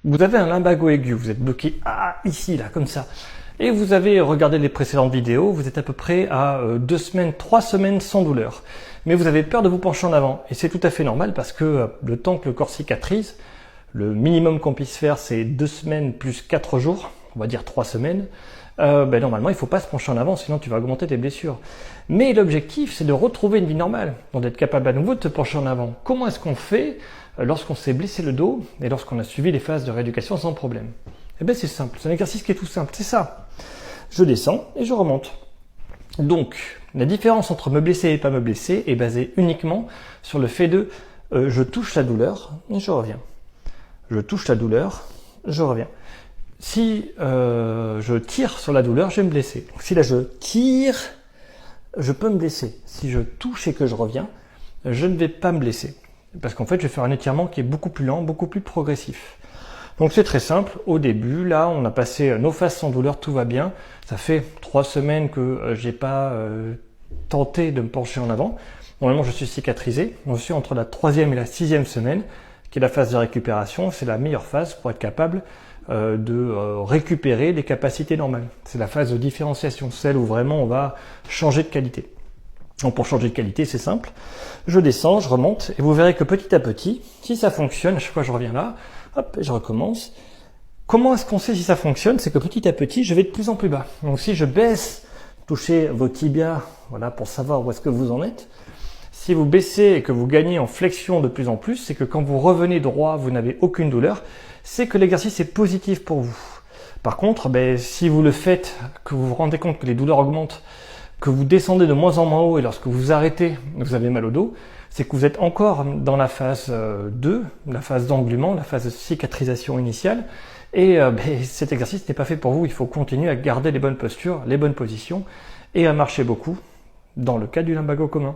Vous avez un lumbago aigu, vous êtes bloqué ici, là, comme ça. Et vous avez regardé les précédentes vidéos, vous êtes à peu près à 2 semaines, 3 semaines sans douleur. Mais vous avez peur de vous pencher en avant. Et c'est tout à fait normal parce que le temps que le corps cicatrise, le minimum qu'on puisse faire, c'est 2 semaines plus 4 jours, on va dire 3 semaines. Normalement, il ne faut pas se pencher en avant, sinon tu vas augmenter tes blessures. Mais l'objectif, c'est de retrouver une vie normale, donc d'être capable à nouveau de te pencher en avant. Comment est-ce qu'on fait lorsqu'on s'est blessé le dos et lorsqu'on a suivi les phases de rééducation sans problème? Eh bien, c'est simple, c'est un exercice qui est tout simple, c'est ça. Je descends et je remonte. Donc, la différence entre me blesser et pas me blesser est basée uniquement sur le fait de je touche la douleur et je reviens. Je touche la douleur, je reviens. Si je tire sur la douleur, je vais me blesser. Donc, si là je tire, je peux me blesser. Si je touche et que je reviens, je ne vais pas me blesser. Parce qu'en fait, je vais faire un étirement qui est beaucoup plus lent, beaucoup plus progressif. Donc c'est très simple. Au début, là, on a passé nos phases sans douleur, tout va bien. Ça fait 3 semaines que j'ai pas tenté de me pencher en avant. Normalement, je suis cicatrisé. Je suis entre la 3e et la 6e semaine, qui est la phase de récupération. C'est la meilleure phase pour être capable de récupérer les capacités normales. C'est la phase de différenciation, celle où vraiment on va changer de qualité. Donc pour changer de qualité, c'est simple. Je descends, je remonte, et vous verrez que petit à petit, si ça fonctionne, à chaque fois je reviens là, hop, et je recommence. Comment est-ce qu'on sait si ça fonctionne? C'est que petit à petit, je vais de plus en plus bas. Donc si je baisse, touchez vos tibias, voilà, pour savoir où est-ce que vous en êtes. Si vous baissez et que vous gagnez en flexion de plus en plus, c'est que quand vous revenez droit, vous n'avez aucune douleur, c'est que l'exercice est positif pour vous. Par contre, si vous le faites, que vous vous rendez compte que les douleurs augmentent, que vous descendez de moins en moins haut et lorsque vous arrêtez, vous avez mal au dos, c'est que vous êtes encore dans la phase 2, la phase d'englument, la phase de cicatrisation initiale. Et cet exercice n'est pas fait pour vous. Il faut continuer à garder les bonnes postures, les bonnes positions et à marcher beaucoup dans le cas du lumbago commun.